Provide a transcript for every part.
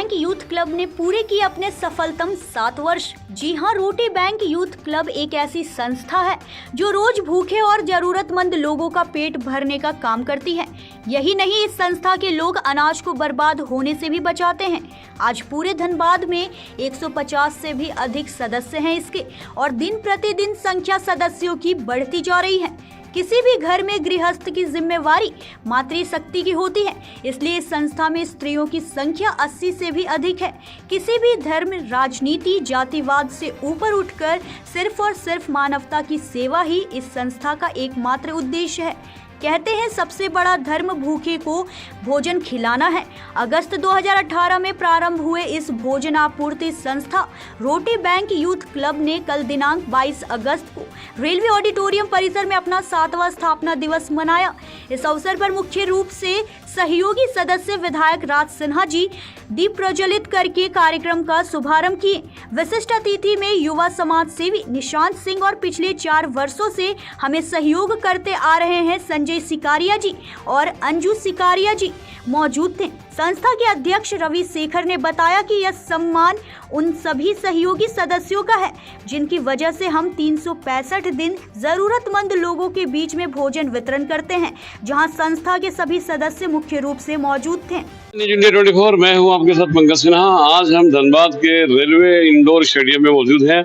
Bank youth club ने पूरे किए अपने सफलतम 7 वर्ष। जी हां, रोटी बैंक यूथ क्लब एक ऐसी संस्था है जो रोज भूखे और जरूरतमंद लोगों का पेट भरने का काम करती है। यही नहीं, इस संस्था के लोग अनाज को बर्बाद होने से भी बचाते हैं। आज पूरे धनबाद में 150 से भी अधिक सदस्य हैं इसके, और दिन प्रतिदिन संख्या सदस्यों की बढ़ती जा रही है। किसी भी घर में गृहस्थ की जिम्मेवारी मातृशक्ति की होती है, इसलिए इस संस्था में स्त्रियों की संख्या 80 से भी अधिक है। किसी भी धर्म, राजनीति, जातिवाद से ऊपर उठकर सिर्फ और सिर्फ मानवता की सेवा ही इस संस्था का एकमात्र उद्देश्य है। कहते हैं सबसे बड़ा धर्म भूखे को भोजन खिलाना है। अगस्त 2018 में प्रारंभ हुए इस भोजन आपूर्ति संस्था रोटी बैंक यूथ क्लब ने कल दिनांक 22 अगस्त को रेलवे ऑडिटोरियम परिसर में अपना 7वां स्थापना दिवस मनाया। इस अवसर पर मुख्य रूप से सहयोगी सदस्य विधायक राज सिन्हा जी दीप प्रज्वलित करके कार्यक्रम का शुभारंभ किए। विशिष्ट अतिथि में युवा समाज सेवी निशांत सिंह और पिछले 4 वर्षों से हमें सहयोग करते आ रहे हैं संजय सिकारिया जी और अंजू सिकारिया जी मौजूद थे। संस्था के अध्यक्ष रवि शेखर ने बताया कि यह सम्मान उन सभी सहयोगी सदस्यों का है जिनकी वजह से हम 365 दिन जरूरतमंद लोगों के बीच में भोजन वितरण करते हैं, जहां संस्था के सभी सदस्य मुख्य रूप से मौजूद थे। इंडिया 24, मैं हूं आपके साथ पंकज सिन्हा। आज हम धनबाद के रेलवे इंडोर स्टेडियम में मौजूद हैं,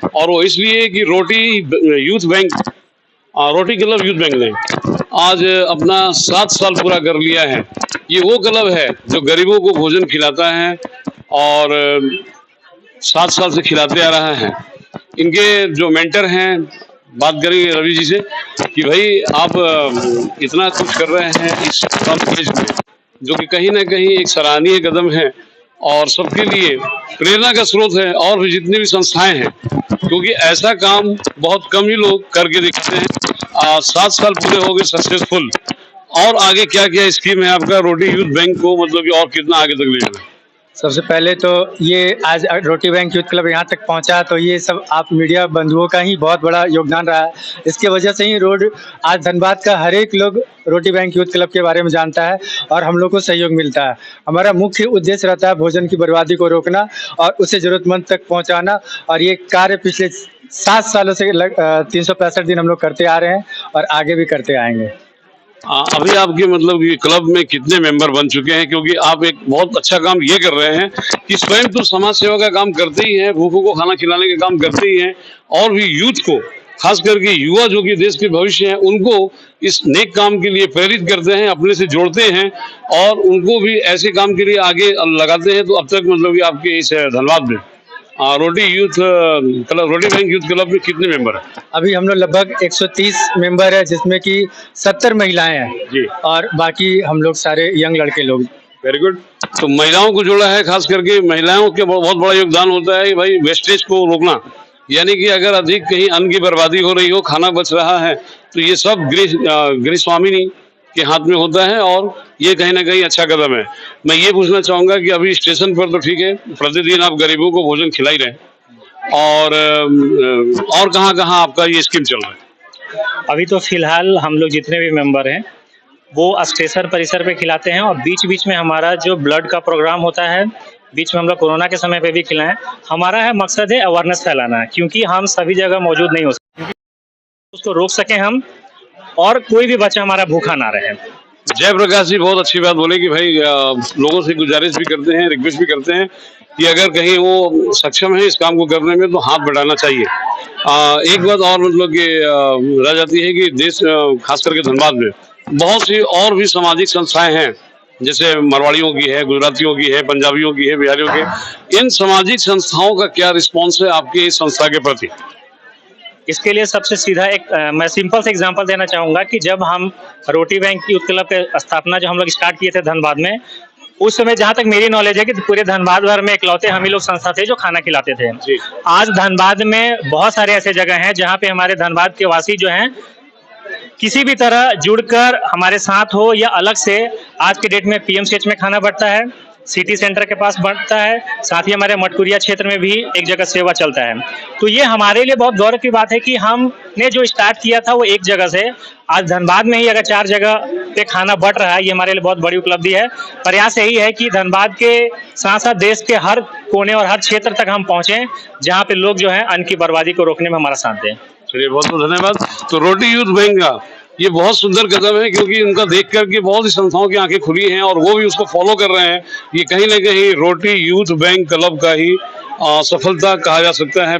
और वो इसलिए कि रोटी क्लब यूथ बैंक ने आज अपना 7 साल पूरा कर लिया है। ये वो क्लब है जो गरीबों को भोजन खिलाता है और 7 साल से खिलाते आ रहा है। इनके जो मेंटर हैं, बात करेंगे रवि जी से कि भाई आप इतना कुछ कर रहे हैं इस कम एज में, जो कि कहीं ना कहीं एक सराहनीय कदम है और सबके लिए प्रेरणा का स्रोत है, और भी जितनी भी संस्थाएं हैं, क्योंकि ऐसा काम बहुत कम ही लोग करके दिखाते हैं। 7 साल पूरे हो गए सक्सेसफुल। और आगे क्या क्या स्कीम है आपका रोटी यूथ बैंक को, मतलब कि और कितना आगे तक ले जाना? सबसे पहले तो ये आज रोटी बैंक यूथ क्लब यहाँ तक पहुँचा तो ये सब आप मीडिया बंधुओं का ही बहुत बड़ा योगदान रहा है। इसके वजह से ही आज धनबाद का हर एक लोग रोटी बैंक यूथ क्लब के बारे में जानता है और हम लोग को सहयोग मिलता है। हमारा मुख्य उद्देश्य रहता है भोजन की बर्बादी को रोकना और उसे जरूरतमंद तक पहुँचाना, और ये कार्य पिछले 7 सालों से 365 दिन हम लोग करते आ रहे हैं और आगे भी करते आएंगे। अभी आपके मतलब ये क्लब में कितने मेंबर बन चुके हैं? क्योंकि आप एक बहुत अच्छा काम ये कर रहे हैं कि स्वयं तो समाज सेवा का काम करते ही हैं, भूखों को खाना खिलाने का काम करते ही हैं, और भी यूथ को, खास करके युवा जो कि देश के भविष्य हैं, उनको इस नेक काम के लिए प्रेरित करते हैं, अपने से जोड़ते हैं और उनको भी ऐसे काम के लिए आगे लगाते हैं। तो अब तक मतलब कि आपके इस धनबाद में रोटी बैंक यूथ क्लब में कितने मेंबर हैं? अभी हम लोग लगभग 130 मेंबर है, जिसमें कि 70 महिलाएं हैं जी, और बाकी हम लोग सारे यंग लड़के लोग। Very good. तो महिलाओं को जोड़ा है, खास करके महिलाओं के बहुत बड़ा योगदान होता है भाई वेस्टेज को रोकना। यानी कि अगर अधिक कहीं अन्न की बर्बादी हो रही हो, खाना बच रहा है, तो ये सब गृह स्वामिनी के हाथ में होता है, और ये कहीं ना कहीं अच्छा कदम है। मैं ये पूछना चाहूंगा कि अभी स्टेशन पर तो ठीक है, प्रतिदिन आप गरीबों को भोजन खिला ही रहे हैं, और कहाँ कहाँ आपका ये स्कीम चल रहा है? अभी तो फिलहाल हम लोग जितने भी मेंबर हैं वो स्टेशन परिसर पे खिलाते हैं, और बीच बीच में हमारा जो ब्लड का प्रोग्राम होता है, बीच में हम लोग कोरोना के समय पे भी खिलाएं। हमारा है मकसद है अवेयरनेस फैलाना, क्योंकि हम सभी जगह मौजूद नहीं हो सकते, उसको रोक सकें हम और कोई भी बच्चा हमारा भूखा ना रहे। जयप्रकाश जी बहुत अच्छी बात बोले कि भाई लोगों से गुजारिश भी करते हैं, रिक्वेस्ट भी करते हैं कि अगर कहीं वो सक्षम है इस काम को करने में तो हाथ बढ़ाना चाहिए। एक बात और मतलब कि रह जाती है कि देश, खास करके धनबाद में बहुत सी और भी सामाजिक संस्थाएं हैं, जैसे मरवाड़ियों की है, गुजरातियों की है, पंजाबियों की है, बिहारियों की। इन सामाजिक संस्थाओं का क्या रिस्पॉन्स है आपके इस संस्था के प्रति? इसके लिए सबसे सीधा मैं सिंपल से एग्जांपल देना चाहूँगा कि जब हम रोटी बैंक यूथ क्लब के स्थापना जो हम लोग स्टार्ट किए थे धनबाद में, उस समय जहाँ तक मेरी नॉलेज है कि पूरे धनबाद भर में इकलौते हम ही लोग संस्था थे जो खाना खिलाते थे। आज धनबाद में बहुत सारे ऐसे जगह हैं जहाँ पे हमारे धनबाद के वासी जो हैं किसी भी तरह जुड़कर हमारे साथ हो या अलग से, आज के डेट में पीएमसीएच में खाना बढ़ता है, सिटी सेंटर के पास बढ़ता है, साथ ही हमारे मटकुरिया क्षेत्र में भी एक जगह सेवा चलता है। तो ये हमारे लिए बहुत गौरव की बात है कि हमने जो स्टार्ट किया था वो एक जगह से आज धनबाद में ही अगर 4 जगह पे खाना बट रहा है, ये हमारे लिए बहुत बड़ी उपलब्धि है। प्रयास यही है कि धनबाद के साथ साथ देश के हर कोने और हर क्षेत्र तक हम पहुंचे, जहाँ पे लोग जो है अन्न की बर्बादी को रोकने में हमारा साथ दें। चलिए, बहुत बहुत धन्यवाद। तो रोटी यूथ बैंक का ये बहुत सुंदर कदम है, क्योंकि उनका देख करके बहुत सी संस्थाओं की आंखें खुली हैं और वो भी उसको फॉलो कर रहे हैं। ये कहीं ना कहीं रोटी यूथ बैंक क्लब का ही सफलता कहा जा सकता है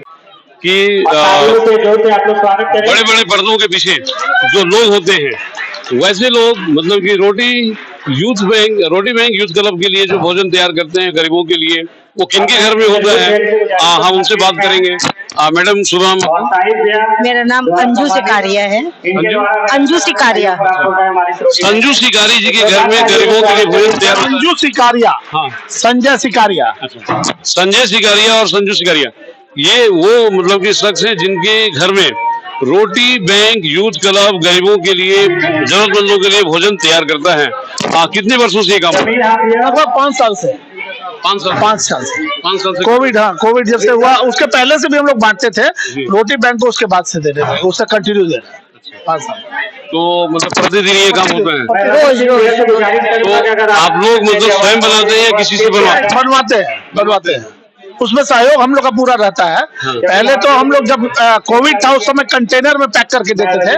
कि बड़े बड़े पर्दों के पीछे जो लोग होते हैं, वैसे लोग मतलब कि रोटी बैंक यूथ क्लब के लिए जो भोजन तैयार करते हैं गरीबों के लिए, वो किनके घर में होता है, हम उनसे बात करेंगे। मैडम शुभ नाम? मेरा नाम अंजू सिकारिया है। अंजू सिकारिया। संजू सिकारी जी के घर में गरीबों के लिए भोजन तैयार। संजू सिकारिया, हाँ, संजय सिकारिया। अच्छा, संजय सिकारिया और संजू सिकारिया, ये वो मतलब कि शख्स हैं जिनके घर में रोटी बैंक यूथ क्लब गरीबों के लिए, जरूरतमंदों के लिए भोजन तैयार करता है। कितने वर्षों से ये काम? लगभग 5 साल से। 5 साल। 5 साल से। 5 साल से। कोविड जब से हुआ उसके पहले से भी हम लोग बांटते थे, रोटी बैंक को उसके बाद से दे रहे थे, उससे कंटिन्यू दे रहे हैं 5 साल। तो मतलब प्रतिदिन ये काम होता है? रोज रोज तो आप लोग मतलब स्वयं बनाते हैं या किसी से बनवाते हैं। उसमें सहयोग हम लोग का पूरा रहता है। पहले तो हम लोग जब कोविड था उस समय कंटेनर में पैक करके देते थे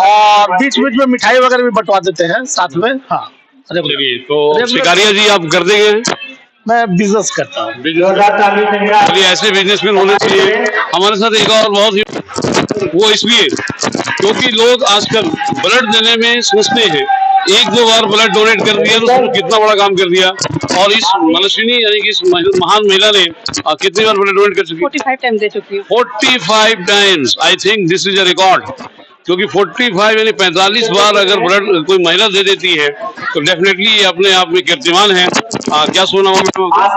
और बीच बीच में मिठाई वगैरह भी बंटवा देते हैं साथ में। हाँ, चलिए, तो सिकारिया जी आप कर देंगे? मैं बिजनेस करता हूँ। चलिए, ऐसे बिजनेसमैन होने चाहिए। हमारे साथ एक और बहुत ही, वो इसलिए क्योंकि लोग आजकल ब्लड देने में सोचते हैं, 1-2 बार ब्लड डोनेट कर दिया तो उसने कितना बड़ा काम कर दिया। और इस मनस्विनी यानी कि इस महान महिला ने कितनी बार ब्लड डोनेट कर चुकी? 45 टाइम दे चुकी हूँ। 45 times. I think this is a record, क्योंकि 45 यानी 45 बार अगर ब्लड कोई महिला दे देती है तो डेफिनेटली ये अपने आप में कीर्तिमान है। क्या सुना हुआ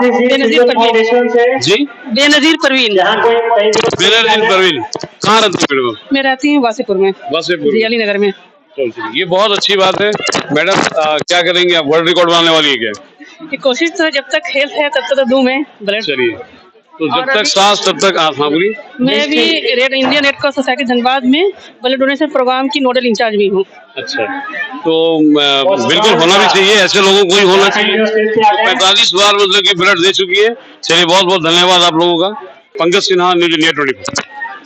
बेनजीर परवीन जी? बेनजीर परवीन। बेनजीर परवीन कहाँ रहती है? मैं रहती हूँ वासीपुर में, वासेपुर, जियाली नगर में। ये बहुत अच्छी बात है। मैडम क्या करेंगे आप? वर्ल्ड रिकॉर्ड बनाने वाली है क्या? ये कोशिश तो जब तक हेल्थ है तब तक दूं मैं ब्लड। चलिए, तो जब तक सांस तब तक हाँ बोलिए। मैं भी Indian red cross society Dhanbad में ब्लड डोनेशन प्रोग्राम की नोडल इंचार्ज भी हूँ। अच्छा, तो बिल्कुल होना भी चाहिए, ऐसे लोगों को ही होना चाहिए। 45 बार मतलब कि ब्लड दे चुकी है। चलिए, बहुत बहुत धन्यवाद आप लोगों का। Pankaj Sinha, news India 24।